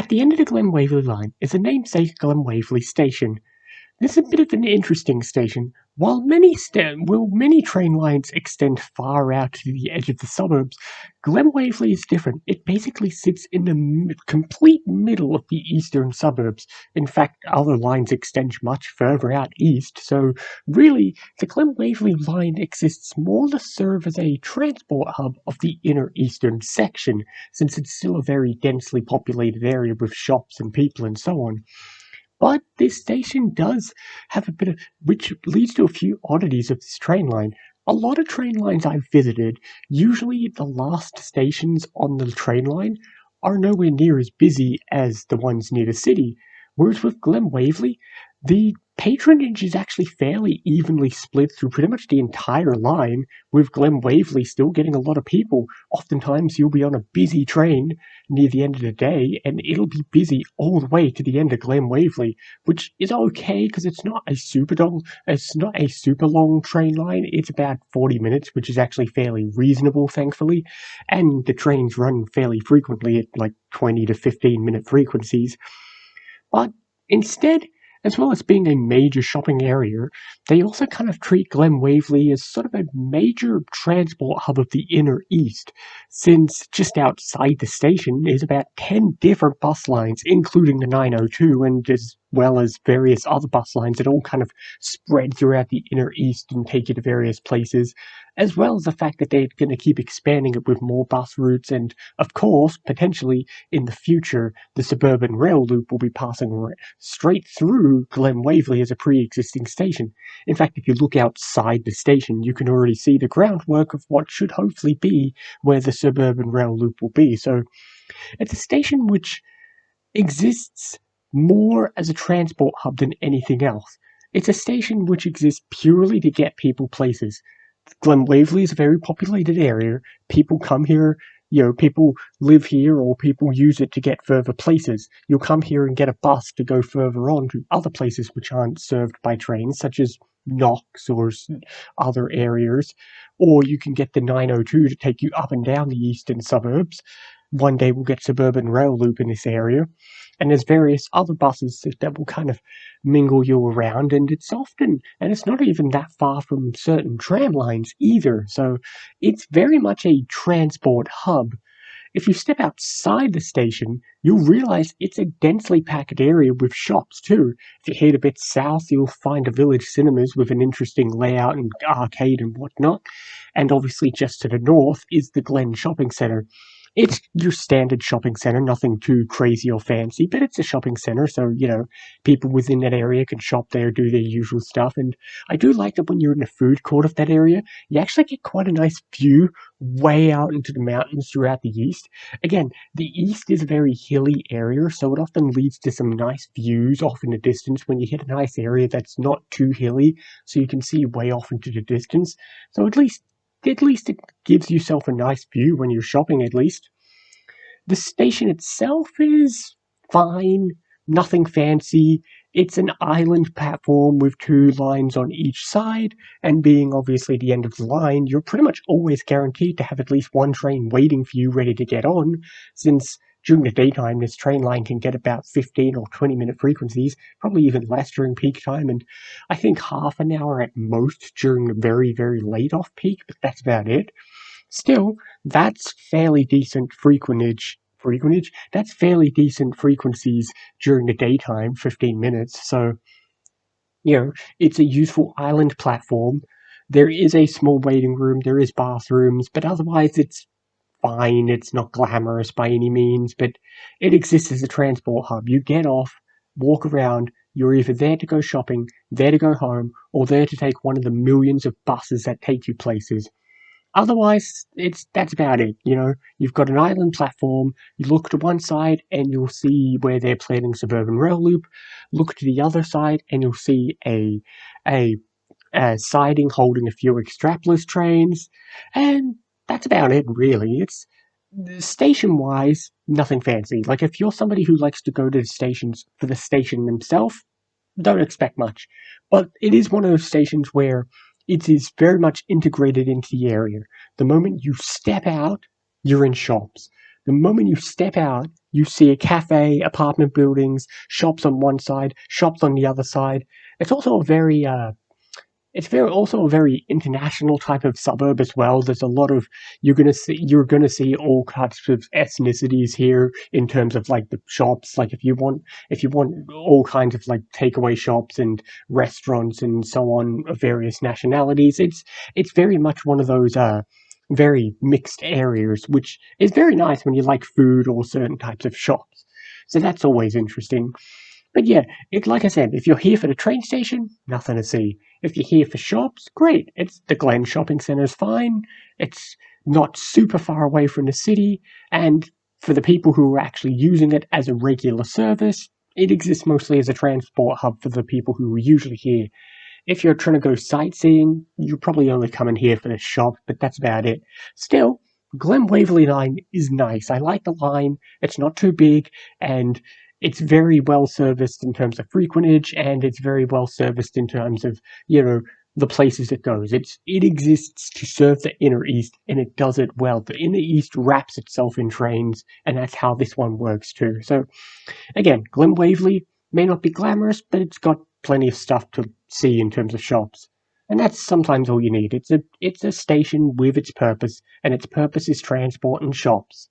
At the end of the Glen Waverley line is the namesake Glen Waverley station. This is a bit of an interesting station. While many train lines extend far out to the edge of the suburbs, Glen Waverley is different. It basically sits in the complete middle of the eastern suburbs. In fact, other lines extend much further out east, so really, the Glen Waverley line exists more to serve as a transport hub of the inner eastern section, since it's still a very densely populated area with shops and people and so on. But this station does have a bit of, which leads to a few oddities of this train line. A lot of train lines I've visited, usually the last stations on the train line are nowhere near as busy as the ones near the city. Whereas with Glen Waverley, the patronage is actually fairly evenly split through pretty much the entire line, with Glen Waverley still getting a lot of people. Oftentimes you'll be on a busy train near the end of the day, and it'll be busy all the way to the end of Glen Waverley, which is okay because it's not a super long train line. It's about 40 minutes, which is actually fairly reasonable, thankfully, and the trains run fairly frequently at like 20 to 15-minute frequencies. But instead, as well as being a major shopping area, they also kind of treat Glen Waverley as sort of a major transport hub of the inner east, since just outside the station is about 10 different bus lines, including the 902, and as well as various other bus lines that all kind of spread throughout the inner east and take you to various places, as well as the fact that they're going to keep expanding it with more bus routes, and of course, potentially in the future, the suburban rail loop will be passing straight through Glen Waverley as a pre-existing station. In fact, if you look outside the station, you can already see the groundwork of what should hopefully be where the suburban rail loop will be. So it's a station which exists more as a transport hub than anything else. It's a station which exists purely to get people places. Glen Waverley is a very populated area. People come here, people live here, or people use it to get further places. You'll come here and get a bus to go further on to other places which aren't served by trains, such as Knox or other areas. Or you can get the 902 to take you up and down the eastern suburbs. One day we'll get suburban rail loop in this area. And there's various other buses that will kind of mingle you around, and it's not even that far from certain tram lines either, so it's very much a transport hub. If you step outside the station, you'll realize it's a densely packed area with shops too. If you head a bit south, you'll find a village cinemas with an interesting layout and arcade and whatnot, and obviously just to the north is the Glen Shopping Centre. It's your standard shopping center, nothing too crazy or fancy, but it's a shopping center, so, people within that area can shop there, do their usual stuff, and I do like that when you're in the food court of that area, you actually get quite a nice view way out into the mountains throughout the east. Again, the east is a very hilly area, so it often leads to some nice views off in the distance when you hit a nice area that's not too hilly, so you can see way off into the distance. So at least it gives yourself a nice view when you're shopping, at least. The station itself is fine, nothing fancy. It's an island platform with 2 lines on each side, and being obviously the end of the line, you're pretty much always guaranteed to have at least one train waiting for you ready to get on, since during the daytime this train line can get about 15 or 20-minute frequencies, probably even less during peak time, and I think half an hour at most during the very, very late off-peak, but that's about it. Still, that's fairly decent that's fairly decent frequencies during the daytime, 15 minutes, so, it's a useful island platform. There is a small waiting room, there is bathrooms, but otherwise it's fine. It's not glamorous by any means, but it exists as a transport hub. You get off, walk around, you're either there to go shopping, there to go home, or there to take one of the millions of buses that take you places. Otherwise, that's about it, You've got an island platform, you look to one side and you'll see where they're planning suburban rail loop, look to the other side and you'll see a siding holding a few extrapolis trains, and that's about it, really. It's station-wise, nothing fancy. Like, if you're somebody who likes to go to the stations for the station themselves, don't expect much. But it is one of those stations where it is very much integrated into the area. The moment you step out, you're in shops. The moment you step out, you see a cafe, apartment buildings, shops on one side, shops on the other side. It's also a very also a very international type of suburb as well. There's a lot of you're gonna see all kinds of ethnicities here in terms of like the shops. Like if you want all kinds of like takeaway shops and restaurants and so on of various nationalities, it's very much one of those very mixed areas, which is very nice when you like food or certain types of shops. So that's always interesting. But yeah, it like I said, if you're here for the train station, nothing to see. If you're here for shops, great. It's the Glen Shopping Centre is fine. It's not super far away from the city, and for the people who are actually using it as a regular service, it exists mostly as a transport hub for the people who are usually here. If you're trying to go sightseeing, you're probably only coming here for the shop, but that's about it. Still, Glen Waverley line is nice. I like the line. It's not too big, and it's very well serviced in terms of frequentage, and it's very well serviced in terms of the places it goes. It exists to serve the inner east, and it does it well. The inner east wraps itself in trains, and that's how this one works too. So again, Glen Waverley may not be glamorous, but it's got plenty of stuff to see in terms of shops. And that's sometimes all you need. It's a station with its purpose, and its purpose is transport and shops.